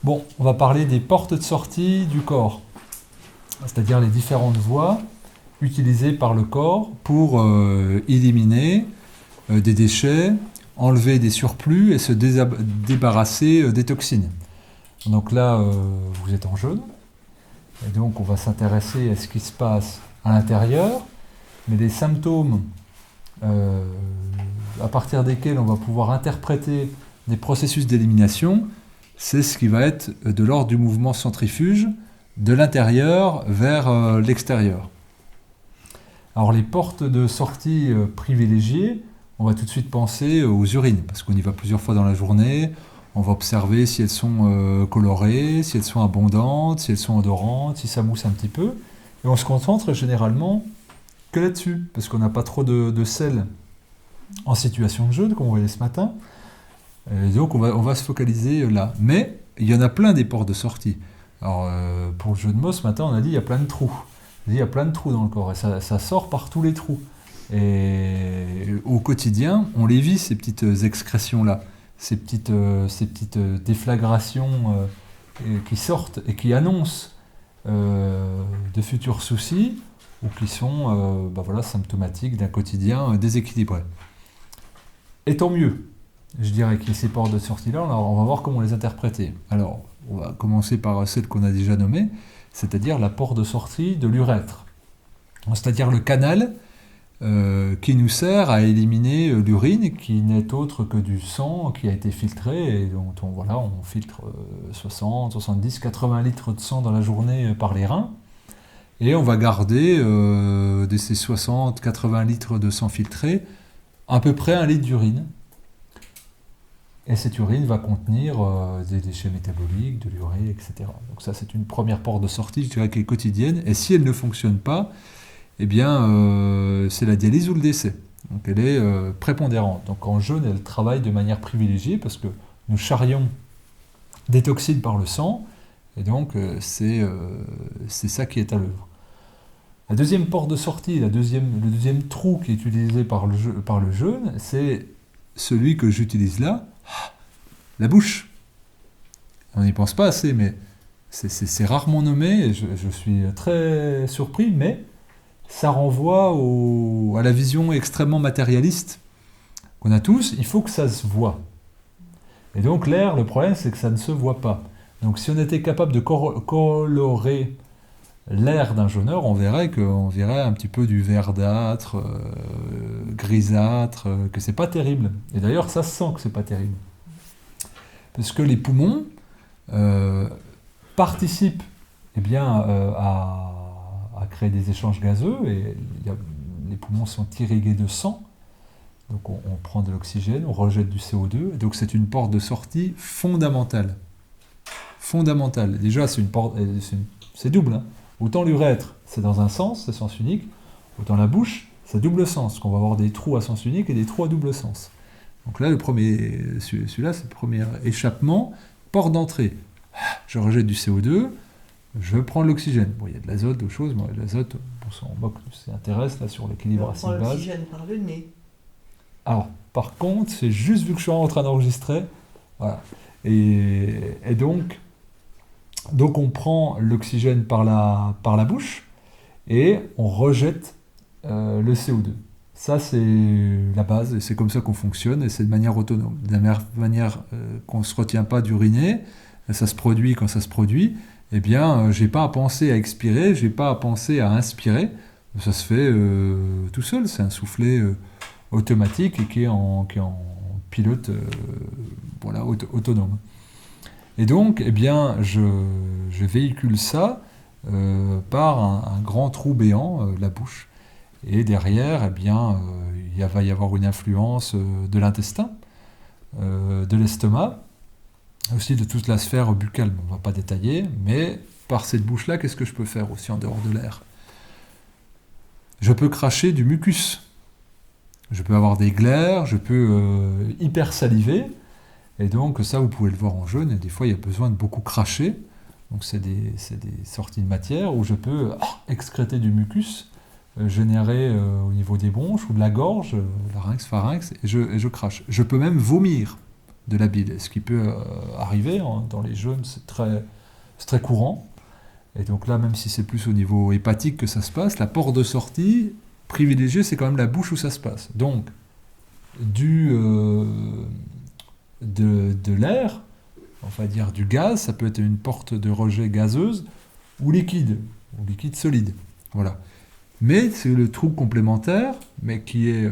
Bon, on va parler des portes de sortie du corps, c'est-à-dire les différentes voies utilisées par le corps pour éliminer des déchets, enlever des surplus et se débarrasser des toxines. Donc là, vous êtes en jaune, et donc on va s'intéresser à ce qui se passe à l'intérieur, mais les symptômes à partir desquels on va pouvoir interpréter des processus d'élimination, c'est ce qui va être de l'ordre du mouvement centrifuge de l'intérieur vers l'extérieur. Alors les portes de sortie privilégiées, on va tout de suite penser aux urines, parce qu'on y va plusieurs fois dans la journée, on va observer si elles sont colorées, si elles sont abondantes, si elles sont odorantes, si ça mousse un petit peu, et on se concentre généralement que là-dessus, parce qu'on n'a pas trop de sel en situation de jeûne, comme on voyait ce matin, et donc on va se focaliser là. Mais il y en a plein des portes de sortie. Alors pour le jeu de mots, ce matin on a dit il y a plein de trous. Il y a plein de trous dans le corps, et ça sort par tous les trous. Et au quotidien, on les vit, ces petites excrétions-là, ces petites déflagrations qui sortent et qui annoncent de futurs soucis, ou qui sont symptomatiques d'un quotidien déséquilibré. Et tant mieux, je dirais que ces portes de sortie-là, on va voir comment les interpréter. Alors, on va commencer par celle qu'on a déjà nommée, c'est-à-dire la porte de sortie de l'urètre. C'est-à-dire le canal qui nous sert à éliminer l'urine, qui n'est autre que du sang qui a été filtré, et dont on filtre 60, 70, 80 litres de sang dans la journée par les reins. Et on va garder de ces 60, 80 litres de sang filtré, à peu près 1 litre d'urine. Et cette urine va contenir des déchets métaboliques, de l'urée, etc. Donc ça, c'est une première porte de sortie, je dirais, qui est quotidienne. Et si elle ne fonctionne pas, eh bien, c'est la dialyse ou le décès. Donc elle est prépondérante. Donc en jeûne, elle travaille de manière privilégiée parce que nous charrions des toxines par le sang. Et donc, c'est ça qui est à l'œuvre. La deuxième porte de sortie, le deuxième trou qui est utilisé par le jeûne, c'est celui que j'utilise là, la bouche. On n'y pense pas assez, mais c'est rarement nommé, et je suis très surpris, mais ça renvoie à la vision extrêmement matérialiste qu'on a tous. Il faut que ça se voie. Et donc l'air, le problème, c'est que ça ne se voit pas. Donc si on était capable de colorer l'air d'un jeûneur, on verrait un petit peu du verdâtre, grisâtre, que c'est pas terrible. Et d'ailleurs, ça se sent que c'est pas terrible. Parce que les poumons participent à créer des échanges gazeux, et les poumons sont irrigués de sang. Donc on prend de l'oxygène, on rejette du CO2, et donc c'est une porte de sortie fondamentale. Fondamentale. Déjà, c'est double, hein. Autant l'urètre, c'est dans un sens, c'est sens unique, autant la bouche, c'est double sens, qu'on va avoir des trous à sens unique et des trous à double sens. Donc là, celui-là, c'est le premier échappement, porte d'entrée. Je rejette du CO2, je prends de l'oxygène. Bon, il y a de l'azote, d'autres choses, mais l'azote, on s'en moque, ça intéresse là sur l'équilibre acide-base. On prend l'oxygène par le nez. Alors, par contre, c'est juste vu que je suis en train d'enregistrer, voilà. Et donc on prend l'oxygène par la bouche et on rejette le CO2. Ça, c'est la base, et c'est comme ça qu'on fonctionne, et c'est de manière autonome. De la même manière qu'on ne se retient pas d'uriner, ça se produit quand ça se produit, eh bien, j'ai pas à penser à expirer, j'ai pas à penser à inspirer, ça se fait tout seul, c'est un soufflet automatique et qui est en pilote autonome. Et donc, eh bien, je véhicule ça par un grand trou béant, la bouche. Et derrière, eh bien, il va y avoir une influence de l'intestin, de l'estomac, aussi de toute la sphère buccale. On ne va pas détailler, mais par cette bouche-là, qu'est-ce que je peux faire aussi en dehors de l'air ? Je peux cracher du mucus. Je peux avoir des glaires, je peux hyper saliver. Et donc ça, vous pouvez le voir en jeûne, et des fois il y a besoin de beaucoup cracher, donc c'est des sorties de matière où je peux excréter du mucus généré au niveau des bronches ou de la gorge, larynx, pharynx, et je crache. Je peux même vomir de la bile. Ce qui peut arriver dans les jeunes, c'est très courant. Et donc là, même si c'est plus au niveau hépatique que ça se passe, la porte de sortie privilégiée, c'est quand même la bouche où ça se passe. Donc, de l'air, on va dire du gaz, ça peut être une porte de rejet gazeuse ou liquide solide. Voilà. Mais c'est le trou complémentaire, mais qui est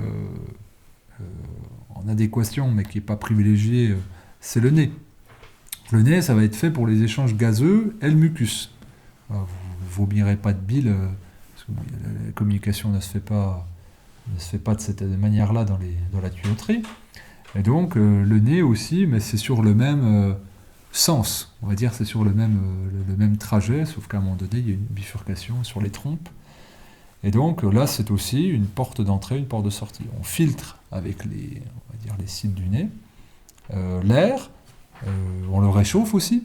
en adéquation, mais qui n'est pas privilégié, c'est le nez. Le nez, ça va être fait pour les échanges gazeux et le mucus. Vous ne vomирez pas de bile, parce que la communication ne se fait pas de cette manière-là dans la tuyauterie. Et donc, le nez aussi, mais c'est sur le même sens. On va dire c'est sur le même trajet, sauf qu'à un moment donné, il y a une bifurcation sur les trompes. Et donc, là, c'est aussi une porte d'entrée, une porte de sortie. On filtre avec les cils du nez l'air, on le réchauffe aussi,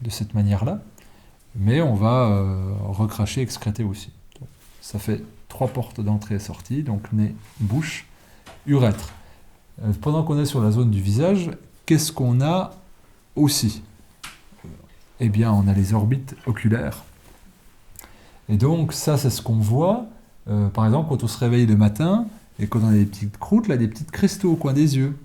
de cette manière-là, mais on va recracher, excréter aussi. Donc, ça fait 3 portes d'entrée et sortie, donc nez, bouche, urètre. Pendant qu'on est sur la zone du visage, qu'est-ce qu'on a aussi ? Eh bien, on a les orbites oculaires. Et donc, ça, c'est ce qu'on voit, par exemple, quand on se réveille le matin, et quand on a des petites croûtes, là, des petits cristaux au coin des yeux.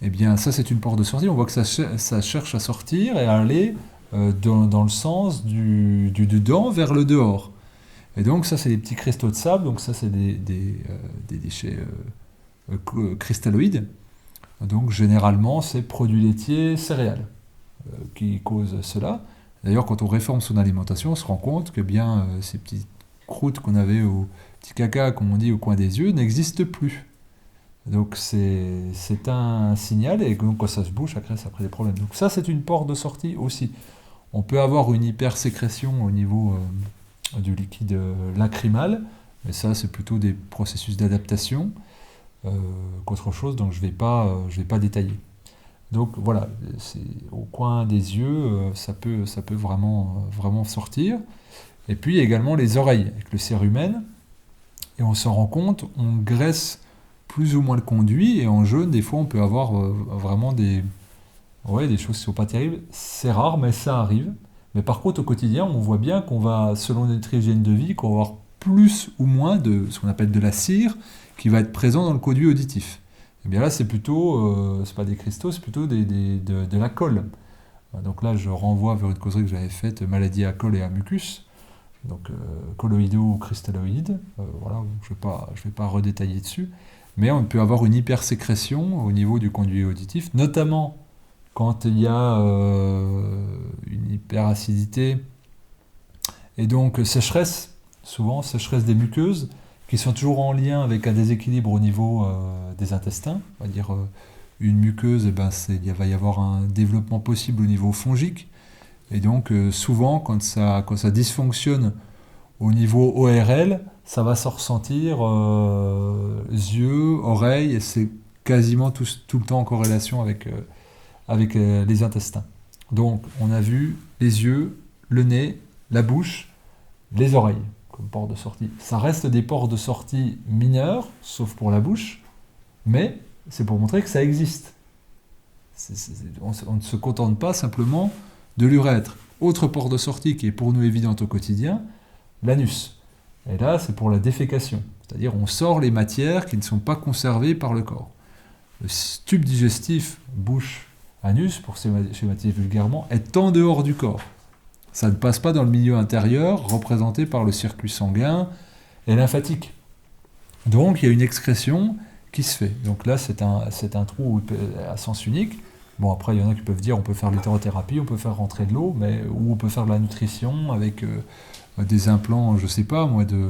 Eh bien, ça, c'est une porte de sortie. On voit que ça cherche à sortir et à aller dans le sens du dedans vers le dehors. Et donc, ça, c'est des petits cristaux de sable. Donc, ça, c'est des déchets cristalloïdes. Donc, généralement, c'est produits laitiers, céréales qui causent cela. D'ailleurs, quand on réforme son alimentation, on se rend compte que bien ces petites croûtes qu'on avait au petit caca, comme on dit, au coin des yeux, n'existent plus. Donc c'est un signal, et donc quand ça se bouche, ça crée des problèmes. Donc ça, c'est une porte de sortie aussi. On peut avoir une hypersécrétion au niveau du liquide lacrymal, mais ça, c'est plutôt des processus d'adaptation qu'autre chose, donc je vais pas détailler. Donc voilà, c'est au coin des yeux, ça peut vraiment sortir. Et puis également les oreilles, avec le cérumen, et on s'en rend compte, on graisse plus ou moins le conduit, et en jeûne, des fois, on peut avoir vraiment des choses qui ne sont pas terribles. C'est rare, mais ça arrive. Mais par contre, au quotidien, on voit bien qu'on va, selon notre hygiène de vie, qu'on va avoir plus ou moins de ce qu'on appelle de la cire qui va être présent dans le conduit auditif. Et bien là, c'est plutôt, c'est pas des cristaux, c'est plutôt de la colle. Donc là, je renvoie vers une causerie que j'avais faite, maladie à colle et à mucus. Donc colloïdaux ou cristalloïdes. Voilà, je vais pas redétailler dessus. Mais on peut avoir une hypersécrétion au niveau du conduit auditif, notamment quand il y a une hyperacidité et donc sécheresse, souvent sécheresse des muqueuses, qui sont toujours en lien avec un déséquilibre au niveau des intestins. On va dire une muqueuse, il va y avoir un développement possible au niveau fongique. Et donc souvent, quand ça dysfonctionne au niveau ORL, ça va se ressentir yeux, oreilles, et c'est quasiment tout le temps en corrélation avec les intestins. Donc on a vu les yeux, le nez, la bouche, les oreilles comme porte de sortie. Ça reste des portes de sortie mineures, sauf pour la bouche, mais c'est pour montrer que ça existe. On ne se contente pas simplement de l'urètre. Autre porte de sortie qui est pour nous évidente au quotidien, l'anus. Et là, c'est pour la défécation. C'est-à-dire, on sort les matières qui ne sont pas conservées par le corps. Le tube digestif, bouche, anus, pour schématiser vulgairement, est en dehors du corps. Ça ne passe pas dans le milieu intérieur, représenté par le circuit sanguin et lymphatique. Donc, il y a une excrétion qui se fait. Donc là, c'est un trou à sens unique. Bon, après, il y en a qui peuvent dire on peut faire l'utérothérapie, on peut faire rentrer de l'eau, ou on peut faire de la nutrition avec des implants, je sais pas moi, de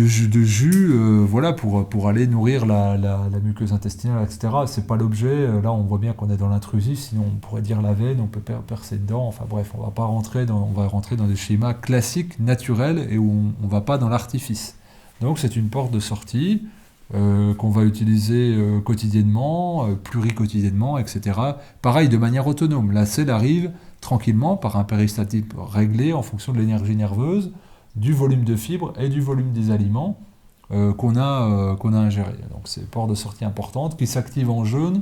jus, voilà, pour aller nourrir la muqueuse intestinale, etc. C'est pas l'objet. Là, on voit bien qu'on est dans l'intrusif, sinon on pourrait dire la veine, on peut percer dedans. Enfin bref, on va rentrer dans des schémas classiques, naturels, et où on va pas dans l'artifice. Donc c'est une porte de sortie qu'on va utiliser quotidiennement, pluriquotidiennement, etc. Pareil, de manière autonome. La selle arrive tranquillement par un péristatype réglé en fonction de l'énergie nerveuse, du volume de fibres et du volume des aliments qu'on a ingérés. Donc c'est une porte de sortie importante qui s'active en jeûne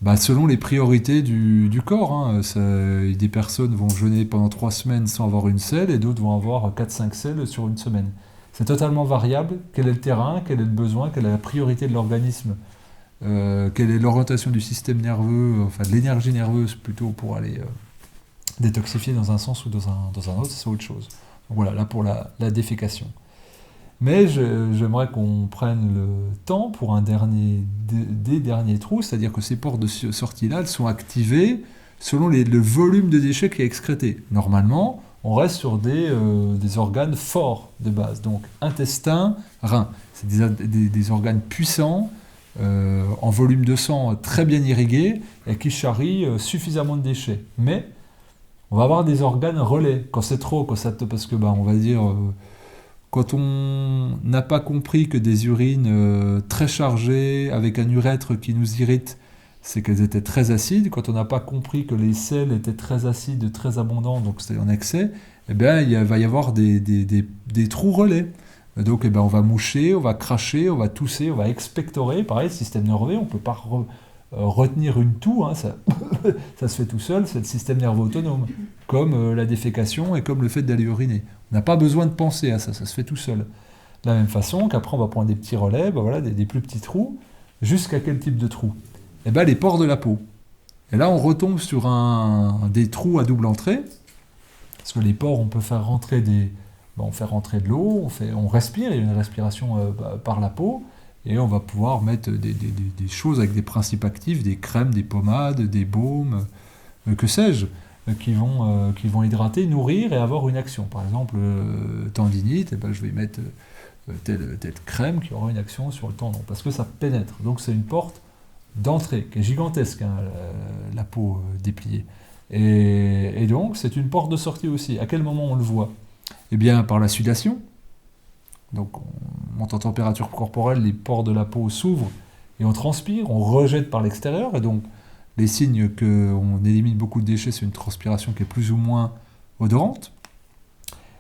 Bah, selon les priorités du corps, hein. Des personnes vont jeûner pendant 3 semaines sans avoir une selle et d'autres vont avoir 4-5 selles sur une semaine. C'est totalement variable. Quel est le terrain, quel est le besoin, quelle est la priorité de l'organisme, quelle est l'orientation du système nerveux, enfin de l'énergie nerveuse plutôt pour aller détoxifier dans un sens ou dans un autre, c'est autre chose. Donc voilà, là pour la défécation. Mais j'aimerais qu'on prenne le temps pour des derniers trous, c'est-à-dire que ces portes de sortie-là, elles sont activées selon le volume de déchets qui est excrété. Normalement, on reste sur des organes forts de base, donc intestin, rein. C'est des organes puissants, en volume de sang très bien irrigués et qui charrient suffisamment de déchets. Mais on va avoir des organes relais quand c'est trop, parce que on va dire... Quand on n'a pas compris que des urines très chargées, avec un urètre qui nous irrite, c'est qu'elles étaient très acides. Quand on n'a pas compris que les sels étaient très acides, très abondants, donc c'était en excès, eh bien, il va y avoir des trous relais. Donc on va moucher, on va cracher, on va tousser, on va expectorer. Pareil, système nerveux, on ne peut pas retenir une toux, hein, ça se fait tout seul, c'est le système nerveux autonome, comme la défécation et comme le fait d'aller uriner. On n'a pas besoin de penser à ça, ça se fait tout seul. De la même façon qu'après on va prendre des petits relais, voilà, des plus petits trous, jusqu'à quel type de trous? Eh bien les pores de la peau. Et là on retombe sur des trous à double entrée, parce que les pores on peut faire rentrer on fait rentrer de l'eau, on respire, il y a une respiration par la peau, et on va pouvoir mettre des choses avec des principes actifs, des crèmes, des pommades, des baumes, que sais-je, qui vont hydrater, nourrir et avoir une action. Par exemple, tendinite, je vais mettre telle crème qui aura une action sur le tendon, parce que ça pénètre. Donc c'est une porte d'entrée qui est gigantesque, hein, la peau dépliée. Et donc c'est une porte de sortie aussi. À quel moment on le voit? Eh bien par la sudation. Donc on monte en température corporelle, les pores de la peau s'ouvrent et on transpire, on rejette par l'extérieur, et donc les signes qu'on élimine beaucoup de déchets, c'est une transpiration qui est plus ou moins odorante.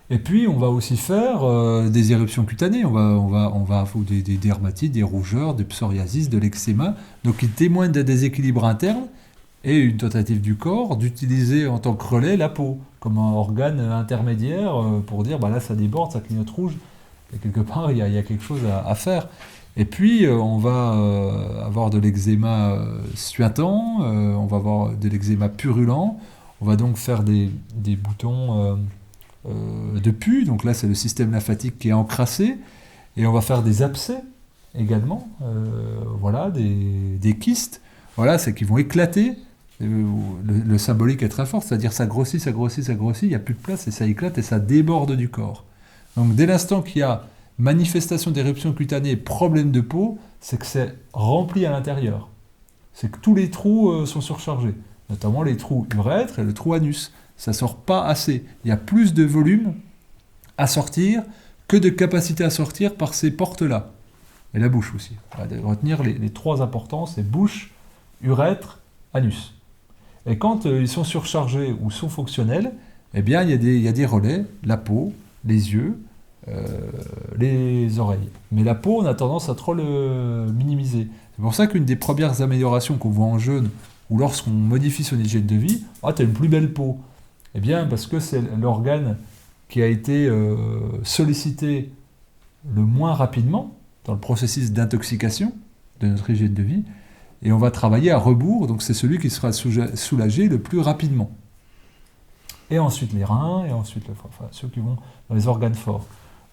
Et puis on va aussi faire des éruptions cutanées, on va avoir des dermatites, des rougeurs, des psoriasis, de l'eczéma, donc qui témoignent d'un déséquilibre interne et une tentative du corps d'utiliser en tant que relais la peau, comme un organe intermédiaire pour dire là ça déborde, ça clignote rouge, et quelque part il y a quelque chose à faire. Et puis on va avoir de l'eczéma suintant, on va avoir de l'eczéma purulent, on va donc faire des boutons de pus, donc là c'est le système lymphatique qui est encrassé, et on va faire des abcès également, des kystes, c'est qu'ils vont éclater. Le symbolique est très fort, c'est-à-dire ça grossit, il n'y a plus de place et ça éclate et ça déborde du corps. Donc dès l'instant qu'il y a manifestation d'éruption cutanée, problème de peau, c'est que c'est rempli à l'intérieur. C'est que tous les trous sont surchargés, notamment les trous urètres et le trou anus. Ça ne sort pas assez. Il y a plus de volume à sortir que de capacité à sortir par ces portes-là. Et la bouche aussi. On va retenir les 3 importants, c'est bouche, urètre, anus. Et quand ils sont surchargés ou sont fonctionnels, eh bien, il y a des relais, la peau, les yeux, les oreilles. Mais la peau, on a tendance à trop le minimiser. C'est pour ça qu'une des premières améliorations qu'on voit en jeûne, ou lorsqu'on modifie son hygiène de vie, t'as une plus belle peau. Eh bien, parce que c'est l'organe qui a été sollicité le moins rapidement dans le processus d'intoxication de notre hygiène de vie, et on va travailler à rebours, donc c'est celui qui sera soulagé le plus rapidement. Et ensuite les reins, et ensuite le foie, ceux qui vont dans les organes forts.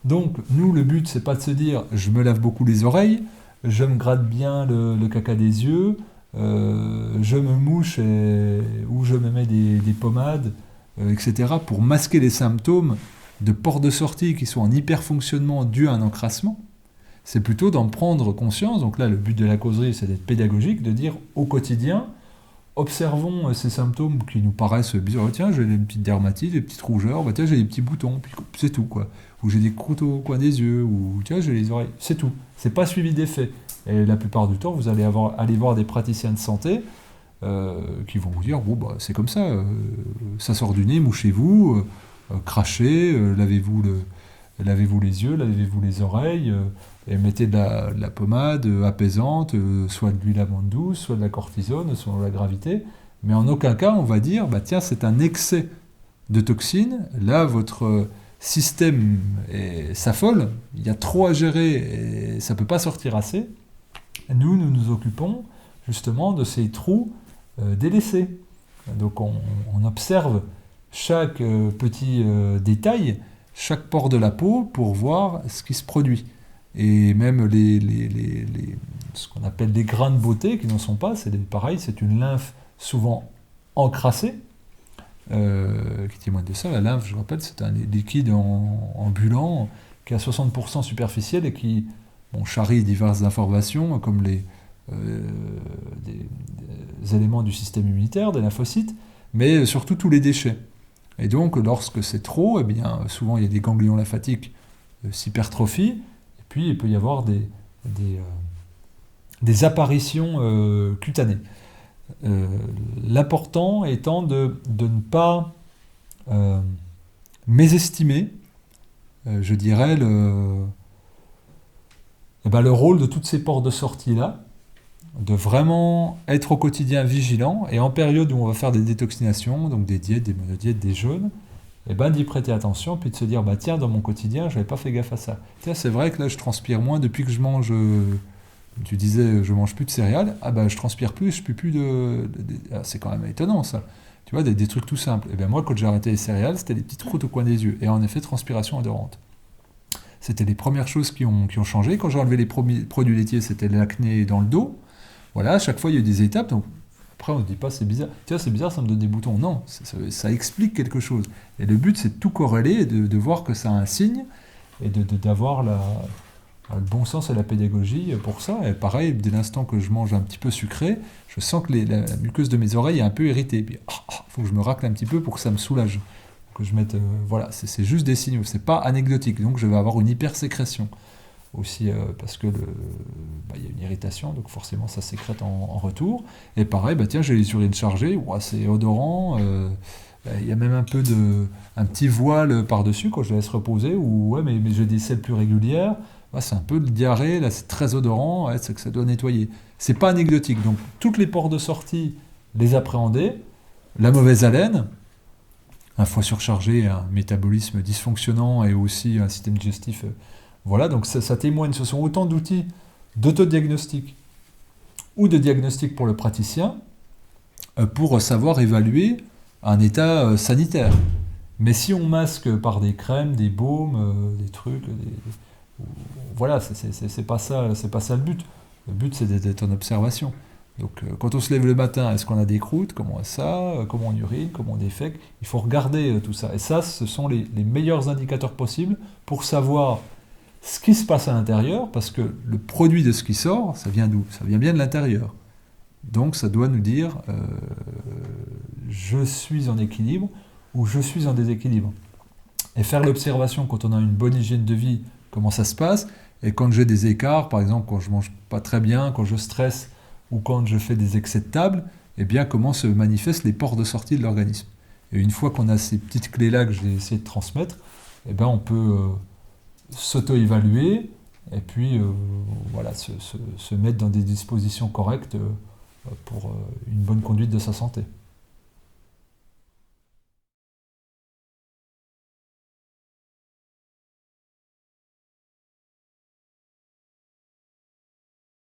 Donc, nous, le but, c'est pas de se dire « je me lave beaucoup les oreilles, je me gratte bien le caca des yeux, je me mouche ou je me mets des pommades, etc. » pour masquer les symptômes de portes de sortie qui sont en hyperfonctionnement dû à un encrassement. C'est plutôt d'en prendre conscience. Donc là, le but de la causerie, c'est d'être pédagogique, de dire au quotidien, observons ces symptômes qui nous paraissent bizarres. Tiens, j'ai des petites dermatites, des petites rougeurs, tiens, j'ai des petits boutons, puis c'est tout, quoi. Ou j'ai des croûtes au coin des yeux, ou tiens, j'ai les oreilles, c'est tout. C'est pas suivi d'effet. Et la plupart du temps, vous allez aller voir des praticiens de santé qui vont vous dire, c'est comme ça, ça sort du nez, mouchez-vous, crachez, lavez-vous lavez-vous les yeux, lavez-vous les oreilles, et mettez de la pommade apaisante, soit de l'huile amande douce, soit de la cortisone, selon la gravité. Mais en aucun cas, on va dire, bah tiens, c'est un excès de toxines. Là, votre système s'affole, il y a trop à gérer et ça ne peut pas sortir assez. Nous nous occupons justement de ces trous délaissés. Donc on observe chaque petit détail, chaque pore de la peau pour voir ce qui se produit. Et même ce qu'on appelle les grains de beauté, qui n'en sont pas, pareil, c'est une lymphe souvent encrassée, qui témoigne de ça. La lymphe, je rappelle, c'est un liquide ambulant qui est à 60% superficiel et qui charrie diverses informations, comme des éléments du système immunitaire, des lymphocytes, mais surtout tous les déchets. Et donc, lorsque c'est trop, eh bien, souvent il y a des ganglions lymphatiques s'hypertrophient, et puis il peut y avoir des apparitions cutanées. L'important étant de ne pas mésestimer, je dirais, le rôle de toutes ces portes de sortie-là, de vraiment être au quotidien vigilant, et en période où on va faire des détoxinations, donc des diètes, des monodiètes, des jeûnes, d'y prêter attention, puis de se dire, tiens, dans mon quotidien, je n'avais pas fait gaffe à ça. Tiens, c'est vrai que là, je transpire moins depuis que je mange... tu disais, je mange plus de céréales, je transpire plus, je ne plus c'est quand même étonnant, ça. Tu vois, des trucs tout simples. Et bien moi, quand j'ai arrêté les céréales, c'était des petites croûtes au coin des yeux, et en effet, transpiration odorante. C'était les premières choses qui ont changé. Quand j'ai enlevé les produits laitiers, c'était l'acné dans le dos. Voilà, à chaque fois, il y a eu des étapes. Donc, après, on ne se dit pas, c'est bizarre. Tiens, c'est bizarre, ça me donne des boutons. Non, ça explique quelque chose. Et le but, c'est de tout corréler et de voir que ça a un signe et d'avoir le bon sens et la pédagogie pour ça. Et pareil, dès l'instant que je mange un petit peu sucré, je sens que la muqueuse de mes oreilles est un peu irritée. Puis, faut que je me racle un petit peu pour que ça me soulage. Que je mette, voilà, c'est juste des signaux. C'est pas anecdotique. Donc, je vais avoir une hypersécrétion. Aussi parce que y a une irritation, donc forcément ça sécrète en retour. Et pareil, tiens, j'ai les urines chargées, c'est odorant, il y a même un petit voile par-dessus quand je laisse reposer, ou mais j'ai des selles plus régulières, c'est un peu de diarrhée, là c'est très odorant, c'est que ça doit nettoyer. C'est pas anecdotique, donc toutes les portes de sortie, les appréhender, la mauvaise haleine, un foie surchargé, un métabolisme dysfonctionnant et aussi un système digestif. Voilà, donc ça témoigne, ce sont autant d'outils d'autodiagnostic ou de diagnostic pour le praticien pour savoir évaluer un état sanitaire. Mais si on masque par des crèmes, des baumes, des trucs, voilà, c'est pas ça le but. Le but, c'est d'être en observation. Donc quand on se lève le matin, est-ce qu'on a des croûtes, comment on urine, comment on défèque? Il faut regarder tout ça. Et ça, ce sont les meilleurs indicateurs possibles pour savoir ce qui se passe à l'intérieur, parce que le produit de ce qui sort, ça vient d'où? Ça vient bien de l'intérieur. Donc ça doit nous dire je suis en équilibre ou je suis en déséquilibre. Et faire l'observation quand on a une bonne hygiène de vie, comment ça se passe, et quand j'ai des écarts, par exemple quand je mange pas très bien, quand je stresse ou quand je fais des excès de table, comment se manifestent les ports de sortie de l'organisme. Et une fois qu'on a ces petites clés-là que j'ai essayé de transmettre, on peut s'auto-évaluer et puis se mettre dans des dispositions correctes pour une bonne conduite de sa santé.